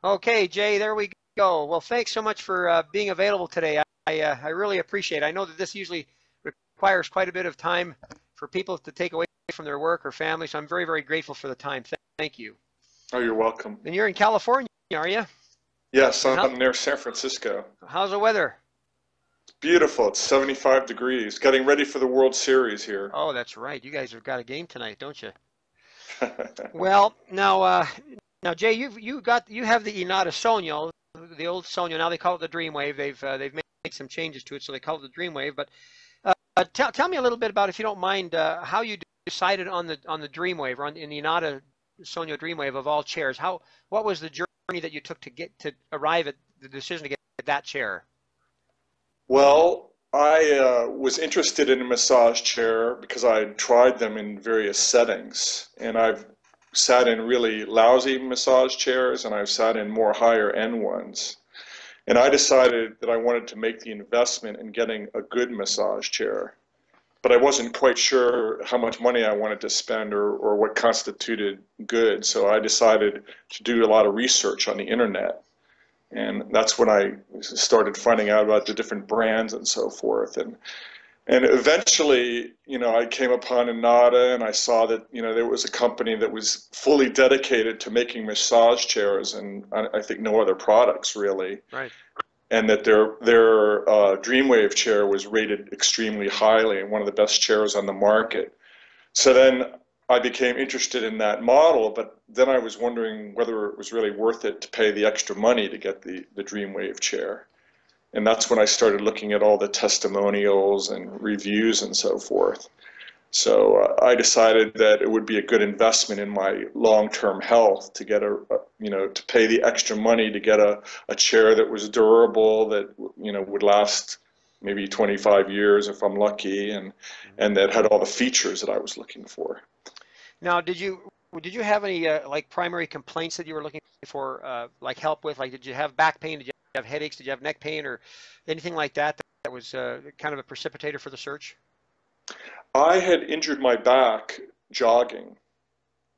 Okay, Jay, there we go. Well, thanks so much for being available today. I really appreciate it. I know that this usually requires quite a bit of time for people to take away from their work or family, so I'm very, very grateful for the time. Thank you. Oh, you're welcome. And you're in California, are you? Yes, And I'm near San Francisco. how's the weather? It's beautiful. It's 75 degrees. Getting ready for the World Series here. Oh, that's right. You guys have got a game tonight, don't you? Well, now Jay, you have the Hinata Sonyo, the old Sonyo. Now they call it the Dreamwave. They've made some changes to it, so they call it the Dreamwave. But tell me a little bit about, if you don't mind, how you decided on the Dreamwave, or in the Hinata Sonyo Dreamwave of all chairs. What was the journey that you took to arrive at the decision to get that chair? Well, I was interested in a massage chair because I had tried them in various settings, and I've sat in really lousy massage chairs, and I've sat in more higher end ones. And I decided that I wanted to make the investment in getting a good massage chair, but I wasn't quite sure how much money I wanted to spend or what constituted good. So I decided to do a lot of research on the internet. And that's when I started finding out about the different brands and so forth. And eventually, I came upon Hinata, and I saw that, there was a company that was fully dedicated to making massage chairs, and I think no other products really. Right. And that their Dreamwave chair was rated extremely highly and one of the best chairs on the market. So then I became interested in that model, but then I was wondering whether it was really worth it to pay the extra money to get the Dreamwave chair. And that's when I started looking at all the testimonials and reviews and so forth. So I decided that it would be a good investment in my long-term health to get to pay the extra money to get a chair that was durable, that, would last maybe 25 years if I'm lucky, and that had all the features that I was looking for. Now, did you have any like primary complaints that you were looking for like help with? Like, did you have back pain? Did you have headaches? Did you have neck pain or anything like that that was kind of a precipitator for the search? I had injured my back jogging,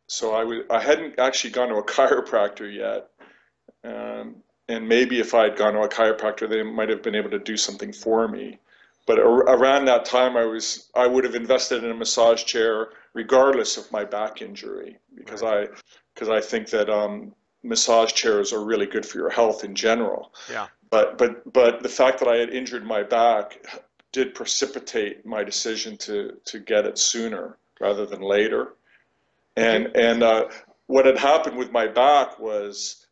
so I hadn't actually gone to a chiropractor yet, and maybe if I had gone to a chiropractor, they might have been able to do something for me. But around that time, I would have invested in a massage chair regardless of my back injury, because Right. I think that massage chairs are really good for your health in general. Yeah. But the fact that I had injured my back did precipitate my decision to get it sooner rather than later. And what had happened with my back was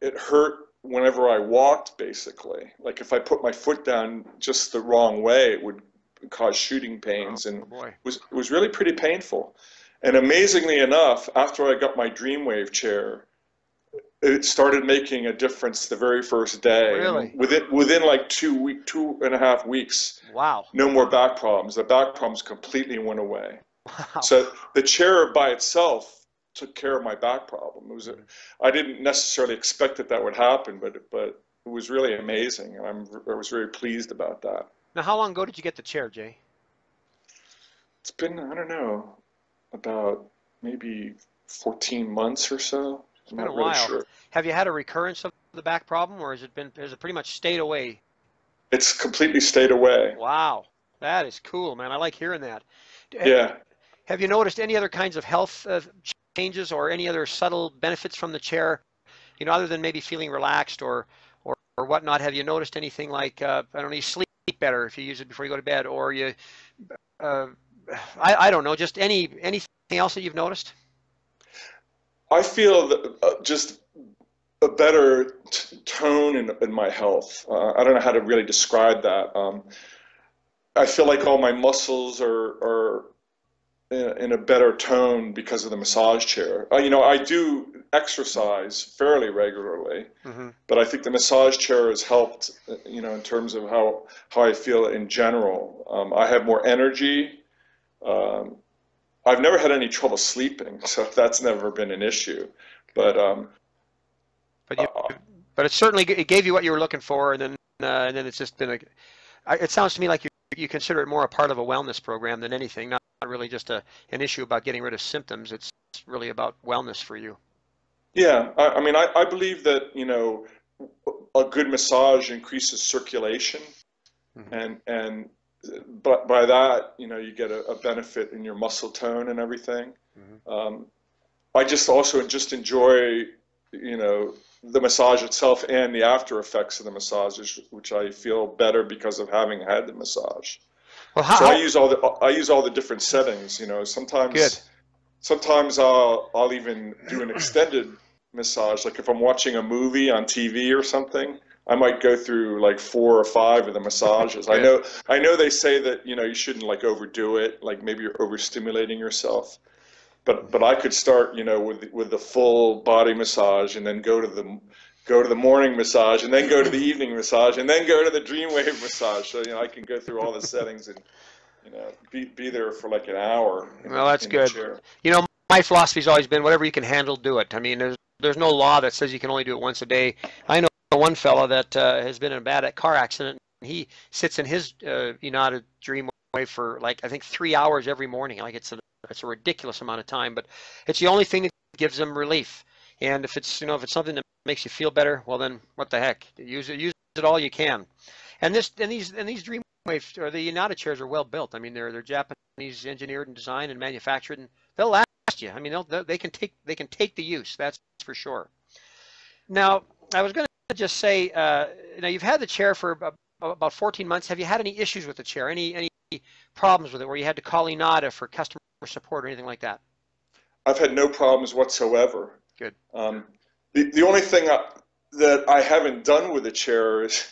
it hurt whenever I walked, basically. Like if I put my foot down just the wrong way, it would cause shooting pains, and boy. it was really pretty painful. And amazingly enough, after I got my Dreamwave chair, it started making a difference the very first day. Really? And within like 2.5 weeks, Wow. no more back problems. The back problems completely went away. Wow. So the chair by itself took care of my back problem. I didn't necessarily expect that would happen, but it was really amazing, and I was very pleased about that. Now, how long ago did you get the chair, Jay? It's been, I don't know, about maybe 14 months or so. It's I'm been a not really while. sure. Have you had a recurrence of the back problem, or has it pretty much stayed away? It's completely stayed away. Wow. That is cool, man. I like hearing that. Yeah. Have you noticed any other kinds of health changes or any other subtle benefits from the chair? Other than maybe feeling relaxed or whatnot, have you noticed anything like, I don't know, you sleep better if you use it before you go to bed, or I don't know, just anything else that you've noticed? I feel that just a better tone in my health. I don't know how to really describe that. I feel like all my muscles are in a better tone because of the massage chair. I do exercise fairly regularly, but I think the massage chair has helped, in terms of how I feel in general. I have more energy. I've never had any trouble sleeping, so that's never been an issue. But but it gave you what you were looking for, and then it's just been it sounds to me like you consider it more a part of a wellness program than anything, not really just an issue about getting rid of symptoms. It's really about wellness for you. Yeah, I mean, I believe that, a good massage increases circulation, Hmm. and but by that, you get a benefit in your muscle tone and everything. Hmm. Um, I just also just enjoy, you know, the massage itself and the after effects of the massages, which I feel better because of having had the massage. Well, So how I use all the different settings. good? Sometimes I'll even do an extended massage. Like if I'm watching a movie on TV or something, I might go through like 4 or 5 of the massages. Good. I know they say that, you shouldn't like overdo it, like maybe you're overstimulating yourself. But I could start, with the full body massage, and then go to the morning massage, and then go to the evening massage, and then go to the dreamwave massage. So, I can go through all the settings and, be there for like an hour in Well, the that's in the good. chair. My philosophy's always been whatever you can handle, do it. I mean, there's no law that says you can only do it once a day. I know one fellow that has been in a bad car accident. And he sits in his United Dreamway for like I think 3 hours every morning. Like it's a ridiculous amount of time, but it's the only thing that gives him relief. And if it's something that makes you feel better, well then what the heck? Use it all you can. And these Dreamwave or the Hinata chairs are well built. I mean, they're Japanese engineered and designed and manufactured, and they'll last you. I mean, they can take the use. That's for sure. Now, I was going to just say, now you've had the chair for about 14 months. Have you had any issues with the chair? Any problems with it where you had to call Hinata for customer support or anything like that? I've had no problems whatsoever. Good. Um, the only thing that I haven't done with the chair is,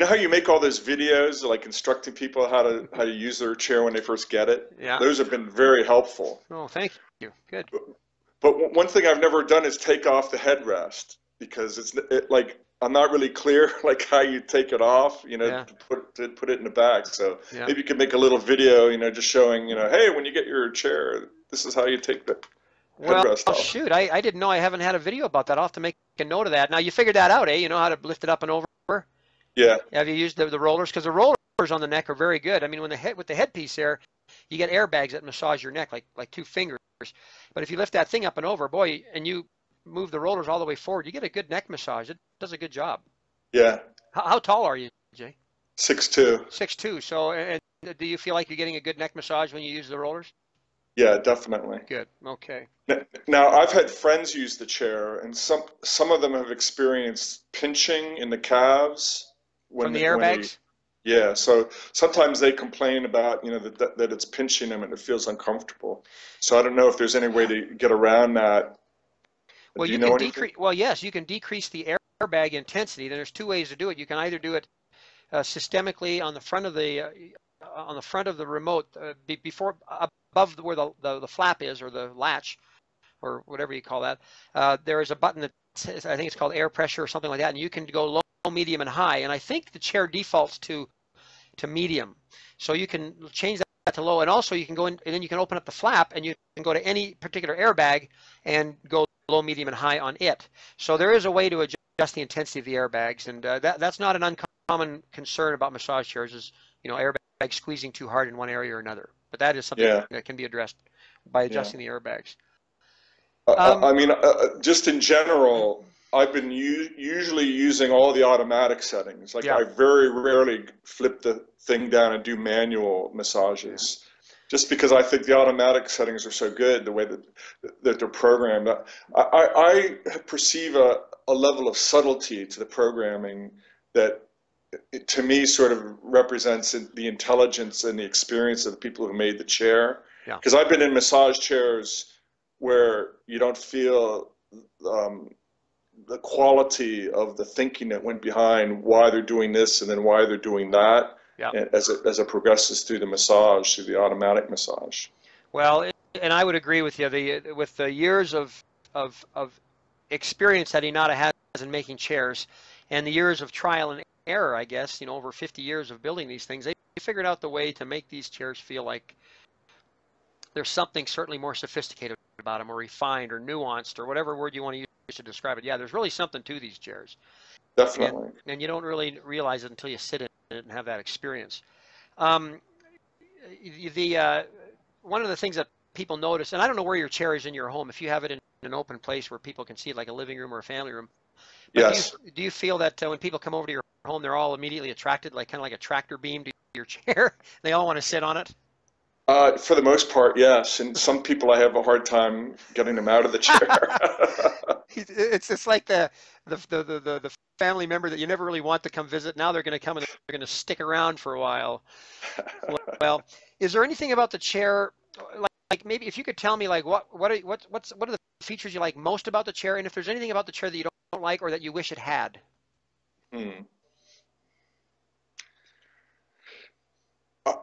how you make all those videos like instructing people how to use their chair when they first get it. Yeah. Those have been very helpful. Oh, thank you. Good. But one thing I've never done is take off the headrest, because like I'm not really clear like how you take it off, Yeah. to put it in the bag. So Yeah. maybe you could make a little video, just showing, hey, when you get your chair, this is how you take the Well, headrest off. shoot, I didn't know. I haven't had a video about that. I'll have to make a note of that. Now you figured that out, eh? You know how to lift it up and over? Yeah, Have you used the rollers? Because the rollers on the neck are very good. I mean, when the head with the headpiece there, you get airbags that massage your neck like 2 fingers. But if you lift that thing up and over, boy, and you move the rollers all the way forward, you get a good neck massage. It does a good job. yeah, How tall are you, Jay? 6'2". 6'2". So, and do you feel like you're getting a good neck massage when you use the rollers? Yeah, definitely. Good. Okay. Now, I've had friends use the chair, and some of them have experienced pinching in the calves From the when they airbags? yeah. So sometimes they complain about, that it's pinching them and it feels uncomfortable. So I don't know if there's any way to get around that. Well, Do you you know can anything? decrease. Well, yes, you can decrease the airbag intensity. There's two ways to do it. You can either do it systemically on the front of the remote before above where the flap is or the latch or whatever you call that. There is a button that says, I think it's called air pressure or something like that, and you can go low, medium, and high. And I think the chair defaults to medium, so you can change that to low. And also you can go in and then you can open up the flap and you can go to any particular airbag and go low, medium, and high on it. So there is a way to adjust the intensity of the airbags, and that's not an uncommon concern about massage chairs is airbag squeezing too hard in one area or another. But that is something Yeah, that can be addressed by yeah. adjusting the airbags. I Um, mean, just in general, I've been usually using all the automatic settings. Like yeah, I very rarely flip the thing down and do manual yeah. massages, just because I think the automatic settings are so good, the way that they're programmed. I perceive a level of subtlety to the programming that, to me, sort of represents the intelligence and the experience of the people who made the chair. Yeah. Because I've been in massage chairs where you don't feel um, the quality of the thinking that went behind why they're doing this and then why they're doing that, Yeah. as it progresses through the massage, through the automatic massage. Well, and I would agree with you. With the years of experience that Hinata has in making chairs, and the years of trial and error, I guess, over 50 years of building these things, they figured out the way to make these chairs feel like there's something certainly more sophisticated about them, or refined, or nuanced, or whatever word you want to use to describe it. Yeah, there's really something to these chairs, and Definitely. and you don't really realize it until you sit in it and have that experience. Um, the One of the things that people notice, and I don't know where your chair is in your home, if you have it in an open place where people can see it, like a living room or a family room. But Yes. do you feel that when people come over to your home, they're all immediately attracted, like kind of like a tractor beam to your chair? They all want to sit on it? For the most part, yes. And some people I have a hard time getting them out of the chair. It's like the family member that you never really want to come visit. Now they're going to come and they're going to stick around for a while. Well, is there anything about the chair, like maybe if you could tell me like what are the features you like most about the chair, and if there's anything about the chair that you don't like or that you wish it had? Hmm.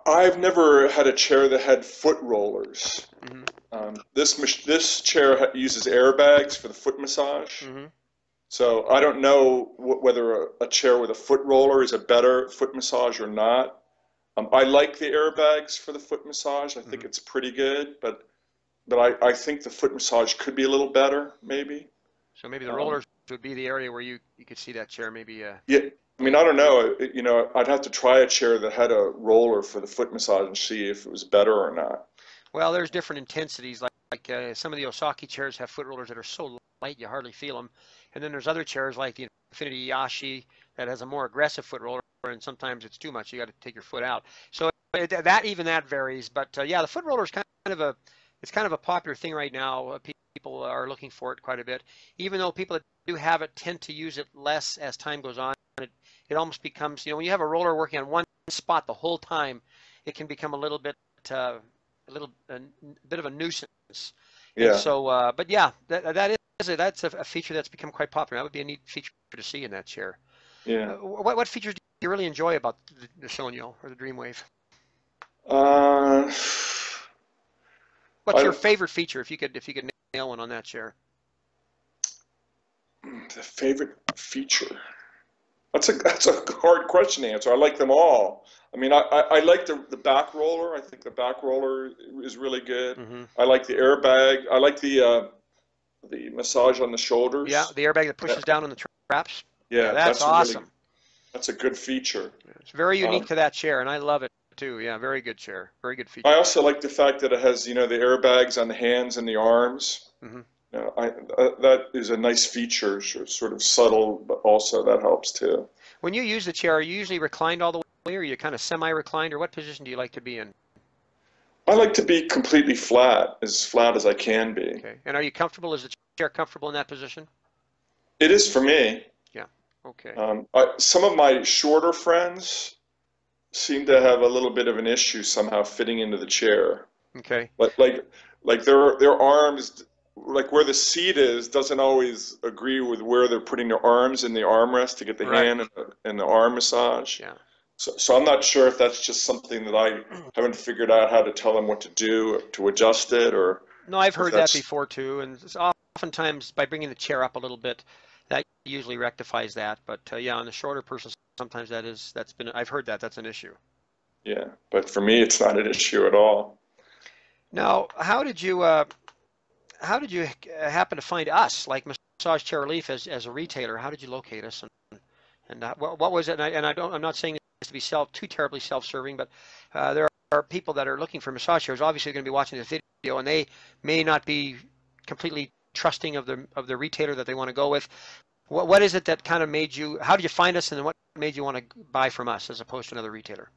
I've never had a chair that had foot rollers. Hmm. This chair uses airbags for the foot massage. Hmm. So I don't know whether a chair with a foot roller is a better foot massage or not. I like the airbags for the foot massage. I think it's pretty good, but I think the foot massage could be a little better, maybe. So maybe the rollers would be the area where you could see that chair maybe. Yeah, I mean, I don't know. You know, I'd have to try a chair that had a roller for the foot massage and see if it was better or not. Well, there's different intensities. Like some of the Osaki chairs have foot rollers that are so light you hardly feel them, and then there's other chairs like the Infinity Yashi that has a more aggressive foot roller, and sometimes it's too much. You got to take your foot out. So that varies. But yeah, the foot roller is kind of a popular thing right now. People are looking for it quite a bit. Even though people that do have it tend to use it less as time goes on, it almost becomes, when you have a roller working on one spot the whole time, it can become a little bit of a nuisance. And Yeah. so, but yeah, that's a feature that's become quite popular. That would be a neat feature to see in that chair. Yeah. What features do you really enjoy about the Sonio or the Dreamwave? Uh, What's your favorite feature if you could nail one on that chair? the favorite feature. That's a hard question to answer. I like them all. I mean, I like the back roller. I think the back roller is really good. Hmm. I like the airbag. I like the massage on the Yeah, shoulders. the airbag that pushes down on the traps. Yeah, Yeah, that's awesome. that's a good feature. It's very unique Um, to that chair, and I love it too. Yeah, very good chair, very good I feature. also like the fact that it has, the airbags on the hands and the arms. Hmm. That is a nice feature, sort of subtle, but also that helps too. When you use the chair, are you usually reclined all the way, or are you kind of semi-reclined, or what position do you like to be in? I like to be completely flat as I can be. Okay. And are you comfortable? Is the chair comfortable in that position? It is for me. Yeah. Okay. Some of my shorter friends seem to have a little bit of an issue somehow fitting into the chair. Okay. Like their arms, like where the seat is, doesn't always agree with where they're putting their arms in the armrest to get the Right. hand and the arm massage. Yeah. So I'm not sure if that's just something that I haven't figured out how to tell them what to do to adjust it, or No, I've if heard that that's before too, and oftentimes by bringing the chair up a little bit, that usually rectifies that. But yeah, on the shorter person, sometimes I've heard that's an issue. yeah. But for me, it's not an issue at all. Now, how did you happen to find us, like Massage Chair Relief, as a retailer? How did you locate us, and what was it? I'm not saying this to be too terribly self-serving, but there are people that are looking for massage chairs. Obviously, going to be watching this video, and they may not be completely trusting of the retailer that they want to go with. What is it that kind of made you? How did you find us, and then what made you want to buy from us as opposed to another retailer?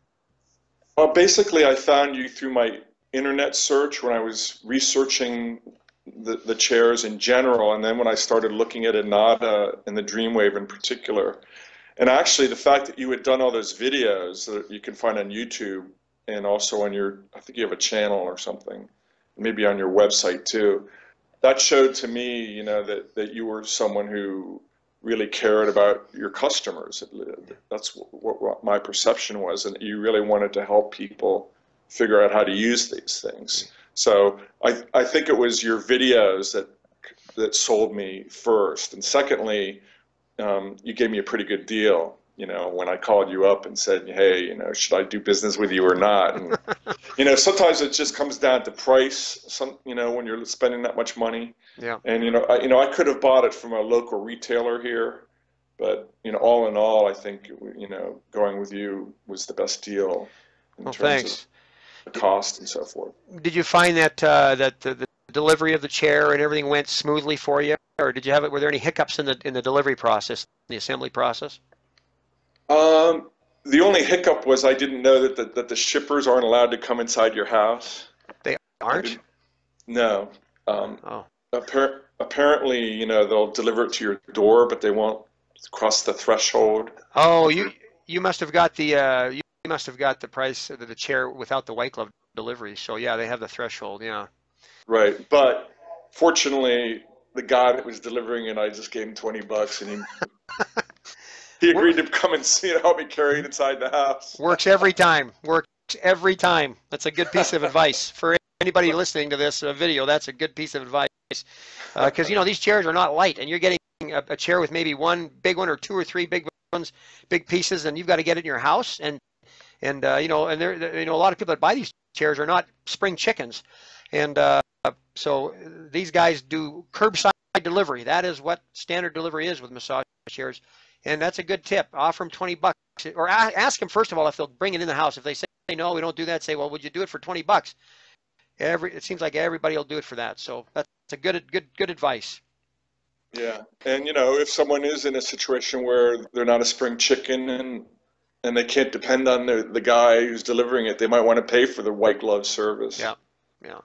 Well, basically, I found you through my internet search when I was researching the chairs in general, and then when I started looking at Hinata and the Dreamwave in particular. And actually, the fact that you had done all those videos that you can find on YouTube and also on I think you have a channel or something, maybe on your website too, that showed to me, that you were someone who really cared about your customers. That's what my perception was, and you really wanted to help people figure out how to use these things. So I think it was your videos that sold me first, and secondly, you gave me a pretty good deal, when I called you up and said, hey, should I do business with you or not? And, sometimes it just comes down to price, when you're spending that much money. Yeah. And, I could have bought it from a local retailer here, but, all in all, I think, going with you was the best deal in Well, terms thanks. of the cost and so forth. Did you find that that the delivery of the chair and everything went smoothly for you, or did you have it? Were there any hiccups in the delivery process, the assembly process? The only hiccup was I didn't know that the shippers aren't allowed to come inside your house. They I aren't? didn't. No. Oh. Apparently, they'll deliver it to your door, but they won't cross the threshold. Oh, you must have got the you must have got the price of the chair without the white glove delivery. So yeah, they have the threshold. Yeah. Right. But fortunately, the guy that was delivering it, I just gave him $20, and he agreed to come and help me carry it inside the house. Works every time. Works every time. That's a good piece of advice for anybody listening to this video. That's a good piece of advice because these chairs are not light, and you're getting a chair with maybe one big one or two or three big ones, big pieces, and you've got to get it in your house. And there a lot of people that buy these chairs are not spring chickens, and so these guys do curbside delivery. That is what standard delivery is with massage chairs. And that's a good tip. Offer them $20, or ask them first of all if they'll bring it in the house. If they say no, we don't do that, say, well, would you do it for $20? It seems like everybody will do it for that. So that's a good advice. Yeah, and if someone is in a situation where they're not a spring chicken and they can't depend on the guy who's delivering it, they might want to pay for the white glove service. Yeah, yeah.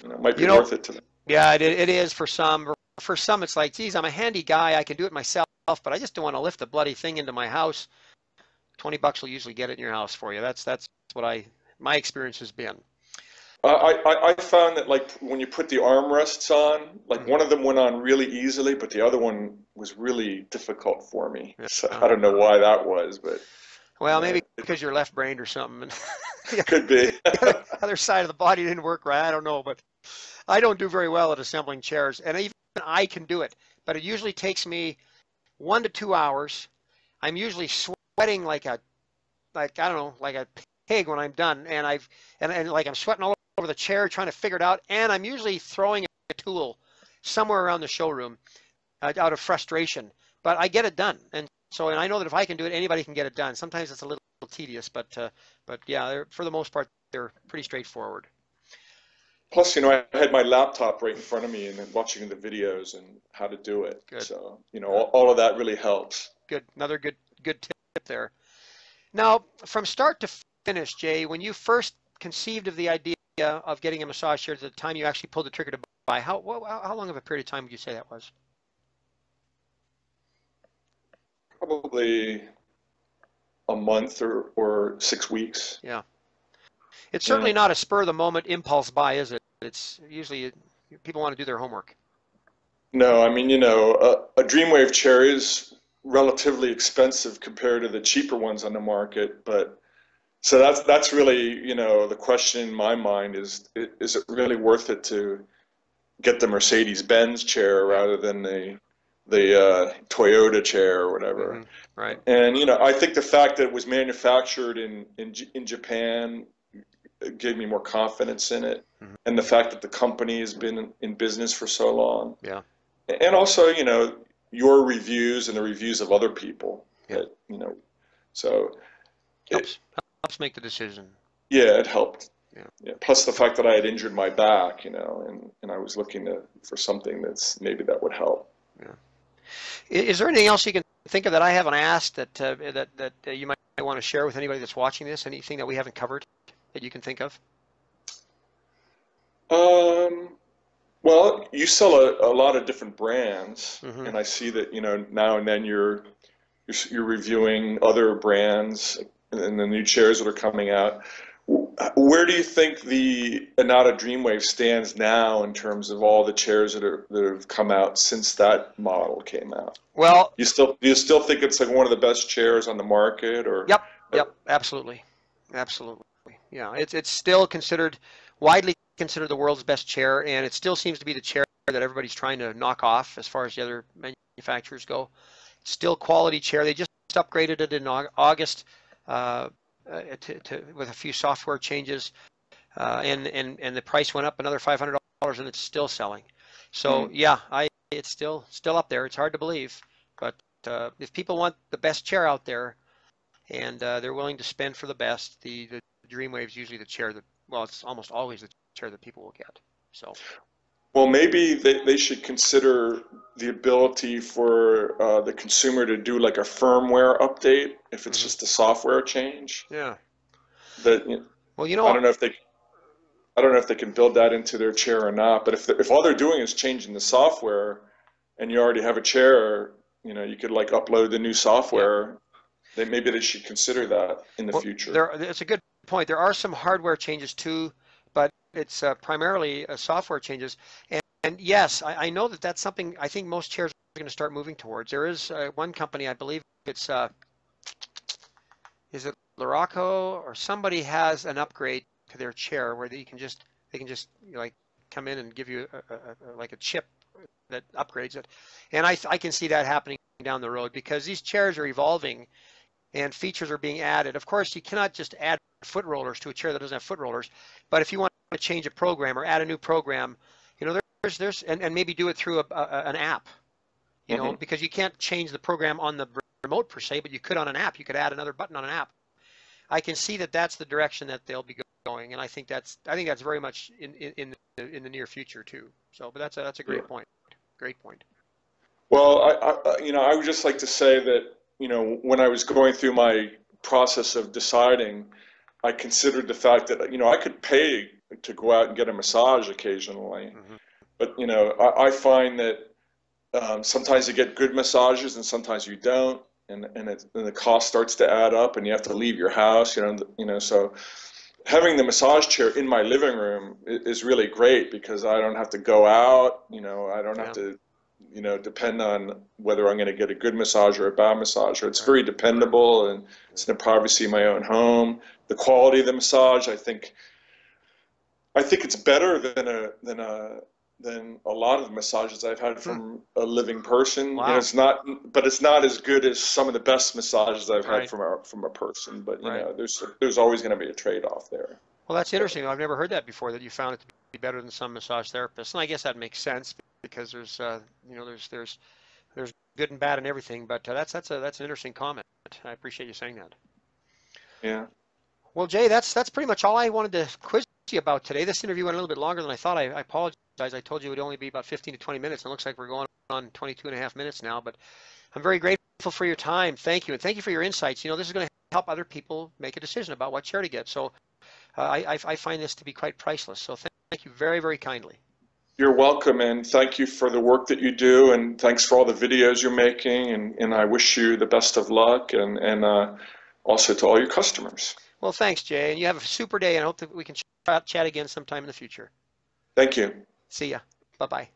It might be worth it to them. Yeah, it is for some. For some, it's like, geez, I'm a handy guy. I can do it myself, but I just don't want to lift the bloody thing into my house. $20 will usually get it in your house for you. That's what my experience has been. I found that like when you put the armrests on, like one of them went on really easily, but the other one was really difficult for me. So I don't know why that was, but maybe because you're left-brained or something. Could be. The other side of the body didn't work right. I don't know, but I don't do very well at assembling chairs, and even I can do it, but it usually takes me 1 to 2 hours. I'm usually sweating like a pig when I'm done, and I'm sweating all over the chair trying to figure it out, and I'm usually throwing a tool somewhere around the showroom out of frustration, but I get it done. And I know that if I can do it, anybody can get it done. Sometimes it's a little tedious, but yeah, for the most part, they're pretty straightforward. Plus, I had my laptop right in front of me and then watching the videos and how to do it. Good. So, all of that really helps. Good. Another good tip there. Now, from start to finish, Jay, when you first conceived of the idea of getting a massage chair to the time you actually pulled the trigger to buy, how long of a period of time would you say that was? Probably a month or 6 weeks. Yeah. It's certainly not a spur of the moment impulse buy, is it? It's usually people want to do their homework. No, I mean, a Dreamwave chair is relatively expensive compared to the cheaper ones on the market, but so that's really, the question in my mind is it really worth it to get the Mercedes-Benz chair rather than the Toyota chair or whatever? Mm-hmm. Right. And I think the fact that it was manufactured in Japan gave me more confidence in it, mm-hmm. and the fact that the company has been in business for so long. Yeah. And also, your reviews and the reviews of other people. Yeah. That, so helps make the decision. Yeah, it helped. Yeah. Plus the fact that I had injured my back, and I was looking for something that would help. Yeah. Is there anything else you can think of that I haven't asked that you might want to share with anybody that's watching this? Anything that we haven't covered that you can think of? Well, you sell a lot of different brands, mm-hmm. and I see that now and then you're reviewing other brands and the new chairs that are coming out. Where do you think the Hinata Dreamwave stands now in terms of all the chairs that have come out since that model came out? Well, do you still think it's like one of the best chairs on the market, or? Yep, absolutely. Yeah, it's still widely considered the world's best chair, and it still seems to be the chair that everybody's trying to knock off as far as the other manufacturers go. It's still quality chair. They just upgraded it in August with a few software changes, and the price went up another $500, and it's still selling. So yeah, it's still up there. It's hard to believe, but if people want the best chair out there, and they're willing to spend for the best, the Dreamwave is usually the chair that, well, it's almost always the chair that people will get. So. Well, maybe they should consider the ability for the consumer to do like a firmware update if it's just a software change. Yeah. That Well, I don't know if they can build that into their chair or not. But if all they're doing is changing the software, and you already have a chair, you could like upload the new software. Maybe they should consider that in the future. It's a good point. There are some hardware changes too, but it's primarily software changes. And yes, I know that that's something I think most chairs are going to start moving towards. There is one company, I believe it's is it Laraco or somebody has an upgrade to their chair where they can just like come in and give you like a chip that upgrades it. And I can see that happening down the road because these chairs are evolving and features are being added. Of course, you cannot just add foot rollers to a chair that doesn't have foot rollers, but if you want to change a program or add a new program, there's and maybe do it through an app, because you can't change the program on the remote per se, but you could on an app. You could add another button on an app. I can see that that's the direction that they'll be going, and I think that's very much in the near future too. So, but that's a great point. Great point. Well, I would just like to say that, when I was going through my process of deciding, I considered the fact that, I could pay to go out and get a massage occasionally. But, I find that sometimes you get good massages and sometimes you don't. And the cost starts to add up and you have to leave your house, so having the massage chair in my living room is really great because I don't have to go out, I don't have to, depend on whether I'm going to get a good massage or a bad massage. It's very dependable and it's in the privacy of my own home. The quality of the massage, I think it's better than a lot of massages I've had from a living person. Wow. It's not as good as some of the best massages I've had from a person. But there's always going to be a trade-off there. Well, that's interesting. I've never heard that before. That you found it to be better than some massage therapists, and I guess that makes sense because there's there's good and bad in everything. But that's an interesting comment. I appreciate you saying that. Yeah. Well, Jay, that's pretty much all I wanted to quiz you about today. This interview went a little bit longer than I thought. I apologize. I told you it would only be about 15 to 20 minutes. And it looks like we're going on 22 and a half minutes now. But I'm very grateful for your time. Thank you. And thank you for your insights. This is going to help other people make a decision about what chair to get. So I find this to be quite priceless. So thank you very, very kindly. You're welcome, and thank you for the work that you do, and thanks for all the videos you're making, and I wish you the best of luck, and also to all your customers. Well, thanks, Jay, and you have a super day, and I hope that we can chat again sometime in the future. Thank you. See ya. Bye-bye.